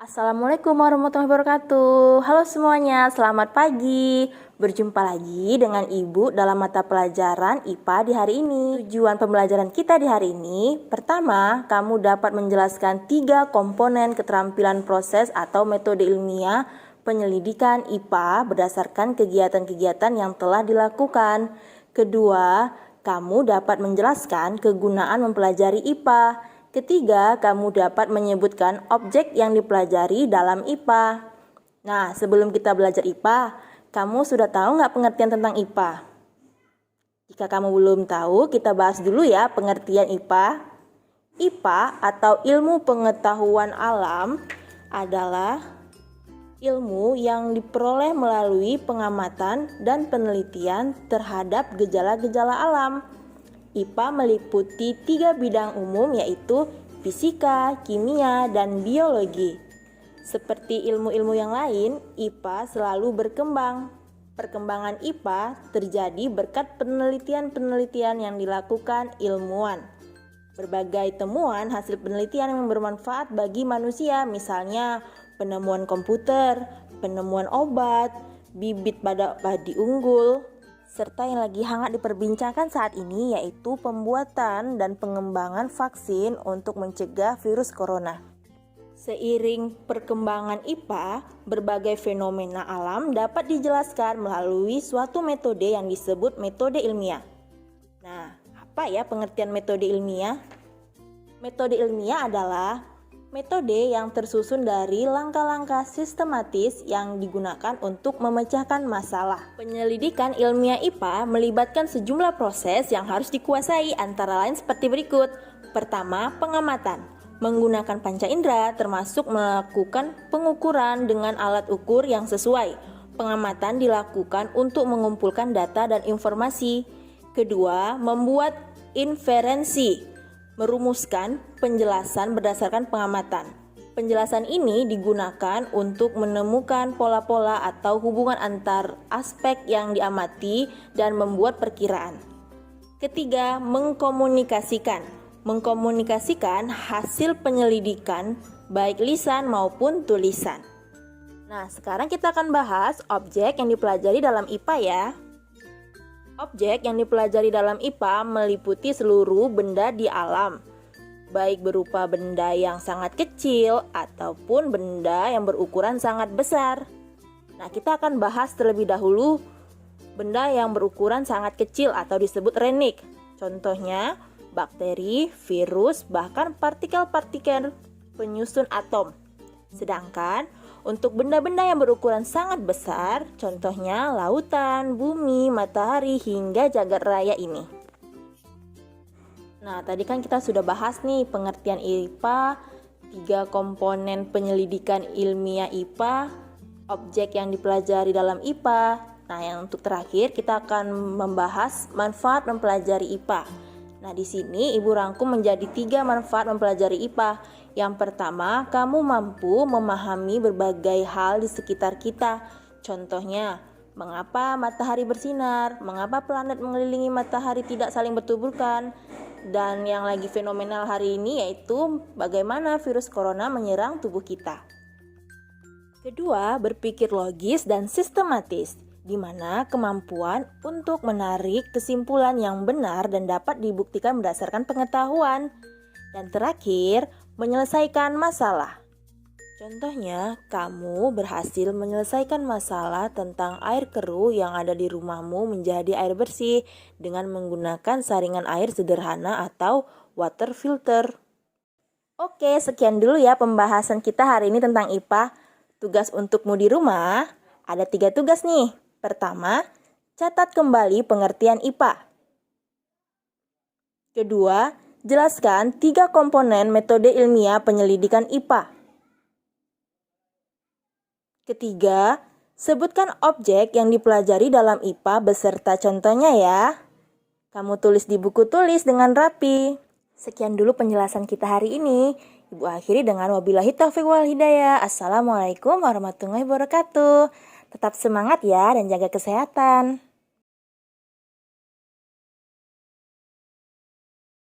Assalamualaikum warahmatullahi wabarakatuh. Halo semuanya, selamat pagi. Berjumpa lagi dengan Ibu dalam mata pelajaran IPA di hari ini. Tujuan pembelajaran kita di hari ini, pertama, kamu dapat menjelaskan 3 komponen keterampilan proses atau metode ilmiah penyelidikan IPA berdasarkan kegiatan-kegiatan yang telah dilakukan. Kedua, kamu dapat menjelaskan kegunaan mempelajari IPA. Ketiga, kamu dapat menyebutkan objek yang dipelajari dalam IPA. Nah, sebelum kita belajar IPA, kamu sudah tahu nggak pengertian tentang IPA? Jika kamu belum tahu, kita bahas dulu ya pengertian IPA. IPA atau ilmu pengetahuan alam adalah ilmu yang diperoleh melalui pengamatan dan penelitian terhadap gejala-gejala alam. IPA meliputi 3 bidang umum yaitu fisika, kimia, dan biologi. Seperti ilmu-ilmu yang lain, IPA selalu berkembang. Perkembangan IPA terjadi berkat penelitian-penelitian yang dilakukan ilmuwan. Berbagai temuan hasil penelitian yang bermanfaat bagi manusia, misalnya penemuan komputer, penemuan obat, bibit padi unggul, serta yang lagi hangat diperbincangkan saat ini yaitu pembuatan dan pengembangan vaksin untuk mencegah virus corona. Seiring perkembangan IPA, berbagai fenomena alam dapat dijelaskan melalui suatu metode yang disebut metode ilmiah. Nah, apa ya pengertian metode ilmiah? Metode ilmiah adalah metode yang tersusun dari langkah-langkah sistematis yang digunakan untuk memecahkan masalah. Penyelidikan ilmiah IPA melibatkan sejumlah proses yang harus dikuasai, antara lain seperti berikut. Pertama, pengamatan. Menggunakan panca indera termasuk melakukan pengukuran dengan alat ukur yang sesuai. Pengamatan dilakukan untuk mengumpulkan data dan informasi. Kedua, membuat inferensi. Merumuskan penjelasan berdasarkan pengamatan. Penjelasan ini digunakan untuk menemukan pola-pola atau hubungan antar aspek yang diamati dan membuat perkiraan. Ketiga, mengkomunikasikan. Mengkomunikasikan hasil penyelidikan baik lisan maupun tulisan. Nah, sekarang kita akan bahas objek yang dipelajari dalam IPA ya. Objek yang dipelajari dalam IPA meliputi seluruh benda di alam, baik berupa benda yang sangat kecil ataupun benda yang berukuran sangat besar. Nah, kita akan bahas terlebih dahulu benda yang berukuran sangat kecil atau disebut renik. Contohnya, bakteri, virus, bahkan partikel-partikel penyusun atom. Sedangkan untuk benda-benda yang berukuran sangat besar, contohnya lautan, bumi, matahari, hingga jagat raya ini. Nah, tadi kan kita sudah bahas nih pengertian IPA, 3 komponen penyelidikan ilmiah IPA, objek yang dipelajari dalam IPA. Nah, yang untuk terakhir kita akan membahas manfaat mempelajari IPA. Nah, di sini Ibu rangkum menjadi 3 manfaat mempelajari IPA. Yang pertama, kamu mampu memahami berbagai hal di sekitar kita. Contohnya, mengapa matahari bersinar, mengapa planet mengelilingi matahari tidak saling bertuburkan, dan yang lagi fenomenal hari ini yaitu bagaimana virus corona menyerang tubuh kita. Kedua, berpikir logis dan sistematis, di mana kemampuan untuk menarik kesimpulan yang benar dan dapat dibuktikan berdasarkan pengetahuan. Dan terakhir, menyelesaikan masalah. Contohnya, kamu berhasil menyelesaikan masalah tentang air keruh yang ada di rumahmu menjadi air bersih dengan menggunakan saringan air sederhana atau water filter. Oke, sekian dulu ya pembahasan kita hari ini tentang IPA. Tugas untukmu di rumah, ada 3 tugas nih. Pertama, catat kembali pengertian IPA. Kedua, jelaskan 3 komponen metode ilmiah penyelidikan IPA. Ketiga, sebutkan objek yang dipelajari dalam IPA beserta contohnya ya. Kamu tulis di buku tulis dengan rapi. Sekian dulu penjelasan kita hari ini. Ibu akhiri dengan wabillahi taufiq wal hidayah. Assalamualaikum warahmatullahi wabarakatuh. Tetap semangat ya dan jaga kesehatan.